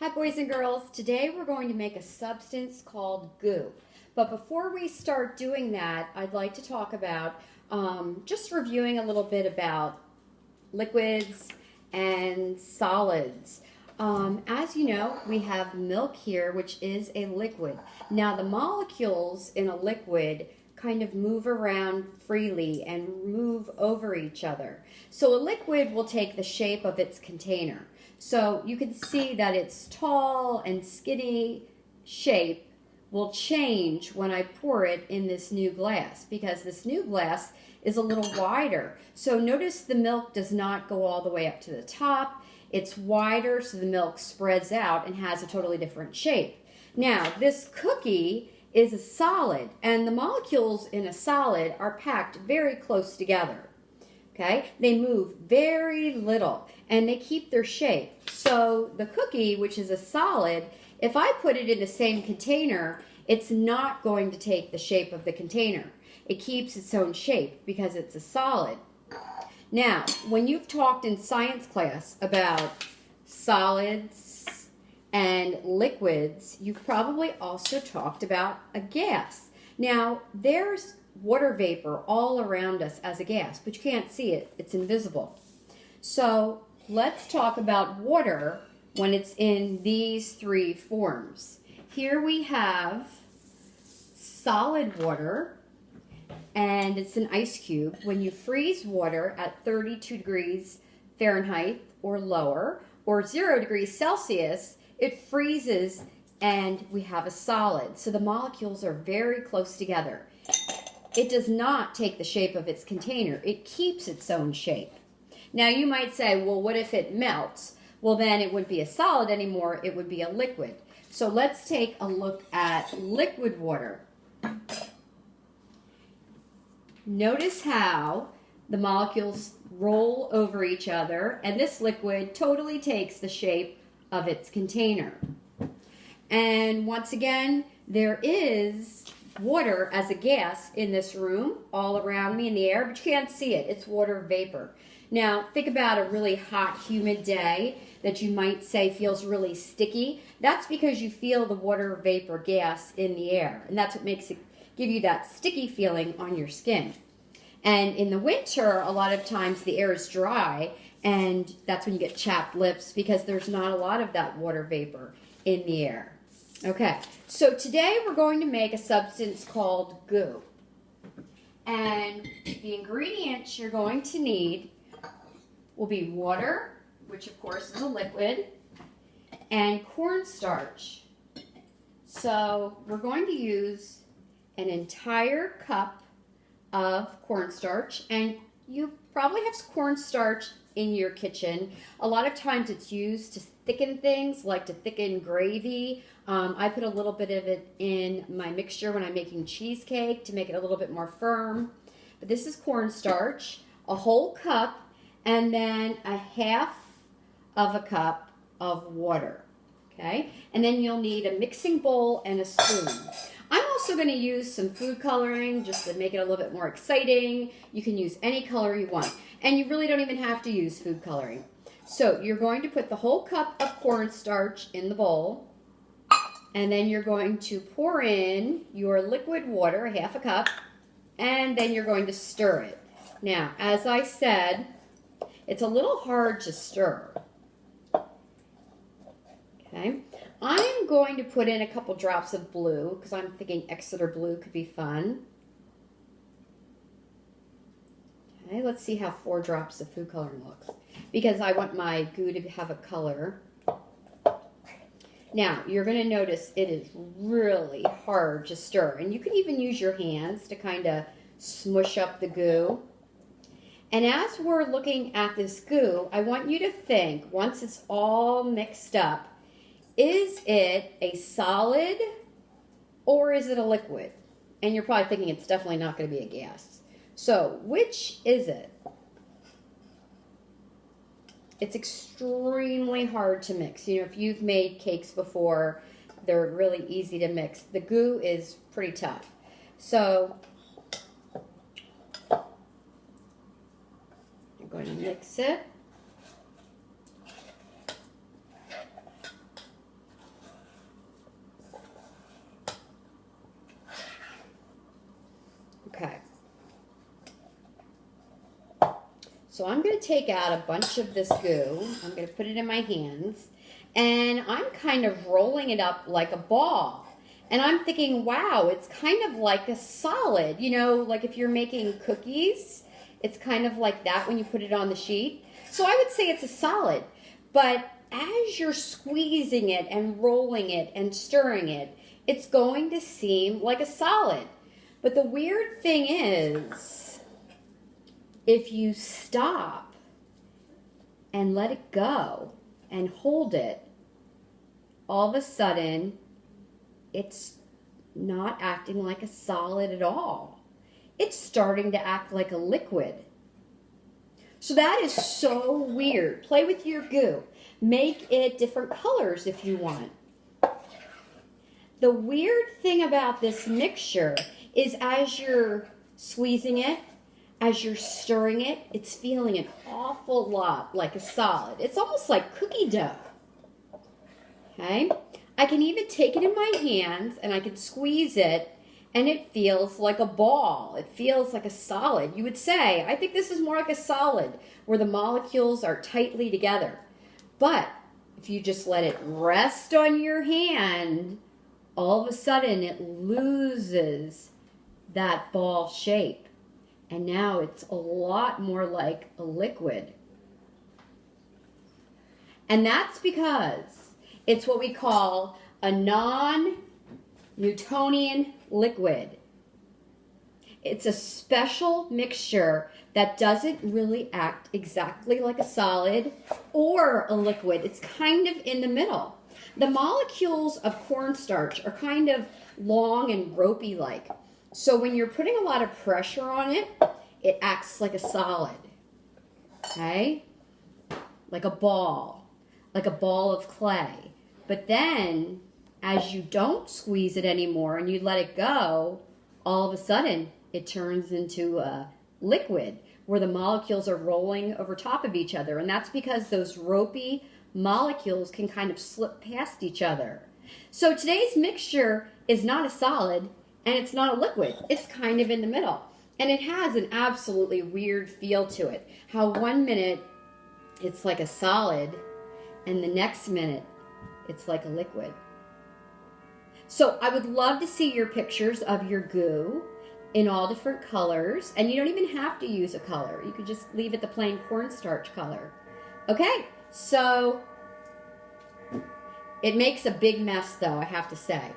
Hi boys and girls, today we're going to make a substance called goo. But before we start doing that, I'd like to talk about just reviewing a little bit about liquids and solids. As you know, we have milk here, which is a liquid. Now the molecules in a liquid kind of move around freely and move over each other. So a liquid will take the shape of its container. So you can see that its tall and skinny shape will change when I pour it in this new glass, because this new glass is a little wider. So notice the milk does not go all the way up to the top. It's wider, so the milk spreads out and has a totally different shape. Now, this cookie is a solid, and the molecules in a solid are packed very close together. Okay, they move very little and they keep their shape. So the cookie, which is a solid, if I put it in the same container, it's not going to take the shape of the container. It keeps its own shape because it's a solid. Now, when you've talked in science class about solids and liquids, you've probably also talked about a gas. Now, there's water vapor all around us as a gas, but you can't see it. It's invisible. So let's talk about water when it's in these three forms. Here we have solid water, and it's an ice cube. When you freeze water at 32 degrees Fahrenheit or lower, or 0 degrees Celsius, it freezes and we have a solid. So the molecules are very close together. It does not take the shape of its container. It keeps its own shape. Now you might say, well, what if it melts? Well, then it wouldn't be a solid anymore. It would be a liquid. So let's take a look at liquid water. Notice how the molecules roll over each other, and this liquid totally takes the shape of its container. And once again, there is water as a gas in this room all around me in the air, but you can't see it. It's water vapor. Now, think about a really hot, humid day that you might say feels really sticky. That's because you feel the water vapor gas in the air, and that's what makes it give you that sticky feeling on your skin. And in the winter, a lot of times the air is dry, and that's when you get chapped lips because there's not a lot of that water vapor in the air. Okay, so today we're going to make a substance called goo. And the ingredients you're going to need will be water, which of course is a liquid, and cornstarch. So we're going to use an entire cup of cornstarch, and you probably have cornstarch in your kitchen. A lot of times it's used to thicken things, like to thicken gravy. I put a little bit of it in my mixture when I'm making cheesecake to make it a little bit more firm. But this is cornstarch, a whole cup, and then a half of a cup of water. Okay? And then you'll need a mixing bowl and a spoon. I'm also going to use some food coloring just to make it a little bit more exciting. You can use any color you want. And you really don't even have to use food coloring. So you're going to put the whole cup of cornstarch in the bowl. And then you're going to pour in your liquid water, half a cup. And then you're going to stir it. Now, as I said, it's a little hard to stir. Okay. I'm going to put in a couple drops of blue because I'm thinking Exeter blue could be fun. Okay, let's see how 4 drops of food coloring looks, because I want my goo to have a color. Now, you're going to notice it is really hard to stir, and you can even use your hands to kind of smush up the goo. And as we're looking at this goo, I want you to think, once it's all mixed up, is it a solid or is it a liquid? And you're probably thinking it's definitely not going to be a gas. So, which is it? It's extremely hard to mix. You know, if you've made cakes before, they're really easy to mix. The goo is pretty tough. So, you're going to mix it. So I'm going to take out a bunch of this goo. I'm going to put it in my hands. And I'm kind of rolling it up like a ball. And I'm thinking, wow, it's kind of like a solid. You know, like if you're making cookies, it's kind of like that when you put it on the sheet. So I would say it's a solid. But as you're squeezing it and rolling it and stirring it, it's going to seem like a solid. But the weird thing is, if you stop and let it go and hold it, all of a sudden, it's not acting like a solid at all. It's starting to act like a liquid. So that is so weird. Play with your goo. Make it different colors if you want. The weird thing about this mixture is as you're squeezing it, as you're stirring it, it's feeling an awful lot like a solid. It's almost like cookie dough. Okay? I can even take it in my hands and I can squeeze it and it feels like a ball. It feels like a solid. You would say, I think this is more like a solid where the molecules are tightly together. But if you just let it rest on your hand, all of a sudden it loses that ball shape. And now it's a lot more like a liquid. And that's because it's what we call a non-Newtonian liquid. It's a special mixture that doesn't really act exactly like a solid or a liquid. It's kind of in the middle. The molecules of cornstarch are kind of long and ropey-like. So when you're putting a lot of pressure on it, it acts like a solid. Okay? Like a ball of clay. But then, as you don't squeeze it anymore and you let it go, all of a sudden it turns into a liquid where the molecules are rolling over top of each other. And that's because those ropey molecules can kind of slip past each other. So today's mixture is not a solid and it's not a liquid. It's kind of in the middle. And it has an absolutely weird feel to it. How 1 minute it's like a solid and the next minute it's like a liquid. So I would love to see your pictures of your goo in all different colors. And you don't even have to use a color. You could just leave it the plain cornstarch color. Okay, so it makes a big mess though, I have to say.